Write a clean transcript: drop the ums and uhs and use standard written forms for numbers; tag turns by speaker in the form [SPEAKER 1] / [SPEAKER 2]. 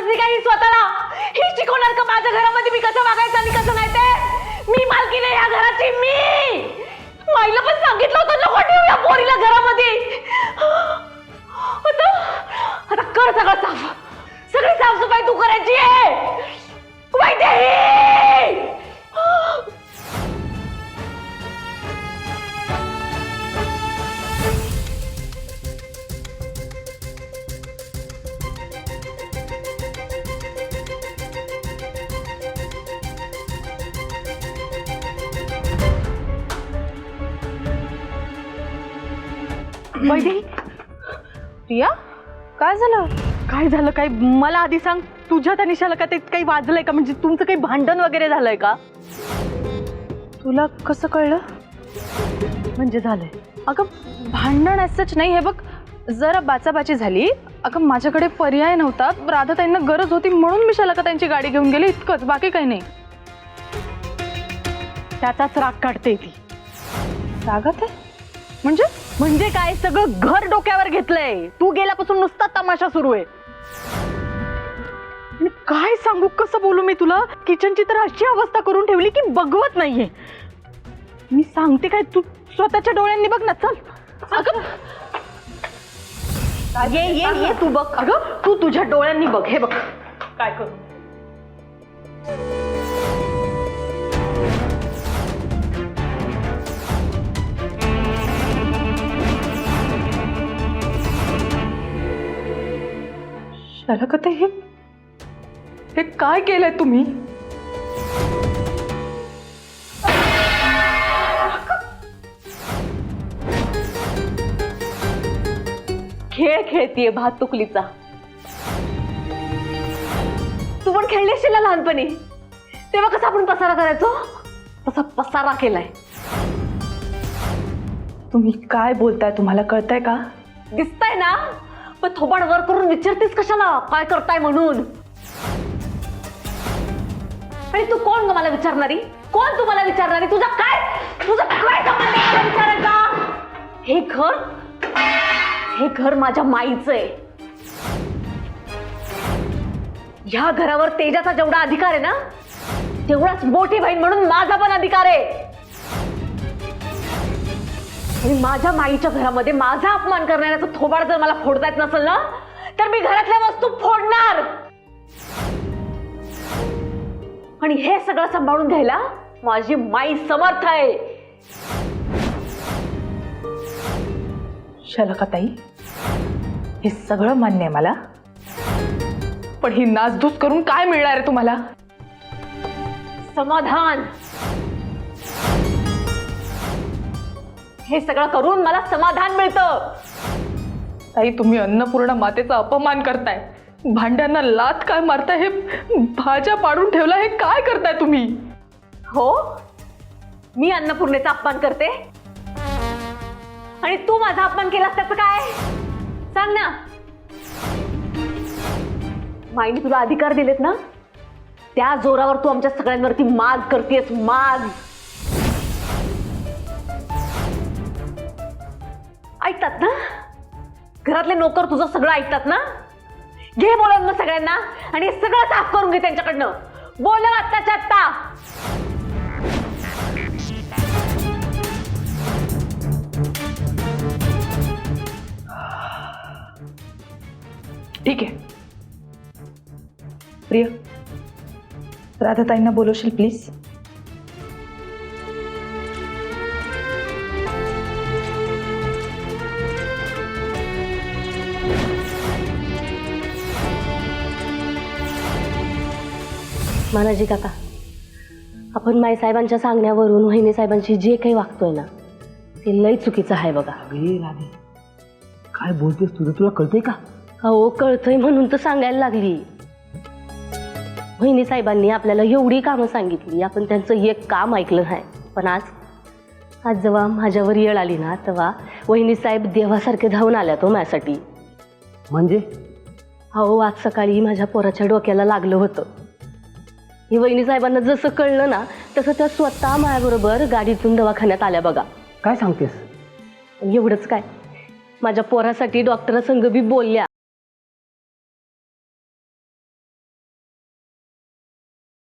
[SPEAKER 1] समजली का ही स्वतःला? ही शिकवणार का माझ्या घरामध्ये मी कसं वागायचं आणि कसं नाही ते? मी मालकी नाही या घराची. मी माईला पण सांगितलं होतं नको ठेवू या पोरीला घरामध्ये. आता कर सगळं साफ. सगळी साफसफाई तू करायची आहे. वैदेही
[SPEAKER 2] वैदेही, प्रिया, काय झालं? काय झालं? काय मला आधी सांग. तुझ्या त्या निशाला का ते काही वाजलंय का? म्हणजे तुमचं काही भांडण वगैरे झालंय का? तुला कसं कळलं? म्हणजे झालंय? अगं भांडण असंच नाही. हे बघ, जरा बाचाबाची झाली. अगं माझ्याकडे पर्याय नव्हता. राधाताईंना गरज होती म्हणून मी शालका त्यांची गाडी घेऊन गेली, इतकंच, बाकी काही नाही. त्याचाच राग काढते ती. रागात आहे? म्हणजे काय? सगळं घर डोक्यावर घेतलंय. तू गेल्यापासून नुसता तमाशा सुरू आहे. मी काय सांगू, कसं बोलू मी तुला? किचनची तर अशी अवस्था करून ठेवली की बघवत नाहीये. मी सांगते काय, तू स्वतःच्या डोळ्यांनी बघ ना. चल अगं, ये तू बघ. अगं तू तुझ्या डोळ्यांनी बघ. हे बघ काय करू. शालका, हे काय केलंय तुम्ही?
[SPEAKER 1] खेळ खेळतीये भातुकलीचा. तू पण खेळली असेल ना लहानपणी. तेव्हा कसं आपण पसारा करायचो, तसा पसारा केलाय.
[SPEAKER 2] तुम्ही काय बोलताय? तुम्हाला कळतंय का?
[SPEAKER 1] दिसतंय ना? पण थोबाड वर करून विचारतेस कशाला काय करताय म्हणून? आणि तू कोण ग मला विचारणारी? कोण तुम्हाला विचारणारी? तुझं काय संबंध आहे मला विचारायचा? हे घर माझ्या माईचं आहे. ह्या घरावर तेजाचा जेवढा अधिकार आहे ना, तेवढाच मोठी बहीण म्हणून माझा पण अधिकार आहे. आणि माझ्या माईच्या घरामध्ये माझा अपमान करण्याचा थोबाड जर मला फोडता येत नसेल ना, तर मी घरातल्या वस्तू फोडणार. आणि हे सगळं सांभाळून घ्यायला माझी माई समर्थ आहे.
[SPEAKER 2] शालका ताई, हे सगळं मान्य आहे मला, पण ही नासधूस करून काय मिळणार आहे तुम्हाला?
[SPEAKER 1] समाधान. हे सगळं करून मला समाधान मिळतं.
[SPEAKER 2] ताई, तुम्ही अन्नपूर्णा मातेचा अपमान करताय. भांड्यांना लाथ काय मारताय? हे भाज्या पाडून ठेवला, हे काय करताय तुम्ही?
[SPEAKER 1] हो, मी अन्नपूर्णेचा अपमान करते आणि तू माझा अपमान केलास त्याचं काय? सांग ना. माईने तुला अधिकार दिलेत ना, त्या जोरावर तू आमच्या सगळ्यांवरती माज करतेस. माज. ऐकतात ना घरातले नोकर? तुझं सगळं ऐकतात ना? घे बोलवून मग सगळ्यांना आणि हे सगळं साफ करून घे त्यांच्याकडनं. बोलव आत्ताच्या आत्ता.
[SPEAKER 2] ठीक आहे. प्रिया, राधाताईंना बोलवशील प्लीज?
[SPEAKER 1] मानाजी काका, आपण माई साहेबांच्या सांगण्यावरून वहिनी साहेबांशी जे काही वागतोय ना, ते लय चुकीचं आहे बघा.
[SPEAKER 3] काय बोलतेस? तुझं तुला कळतंय का?
[SPEAKER 1] हो, कळतंय म्हणून तर सांगायला लागली. वहिनी साहेबांनी आपल्याला एवढी कामं सांगितली, आपण त्यांचं एक काम ऐकलं नाही. पण आज जेव्हा माझ्यावर येळ आली ना, तेव्हा वहिनी साहेब देवासारखे धावून आल्या तो माझ्यासाठी.
[SPEAKER 3] म्हणजे?
[SPEAKER 1] हो, आज सकाळी माझ्या पोराच्या डोक्याला लागलं होतं. ही वहिनी साहेबांना जसं कळलं ना, तसं त्या स्वतः माझ्याबरोबर गाडीतून दवाखान्यात आल्या बघा.
[SPEAKER 3] काय सांगतेस?
[SPEAKER 1] एवढंच काय, माझ्या पोरासाठी डॉक्टरांसंग बी बोलल्या.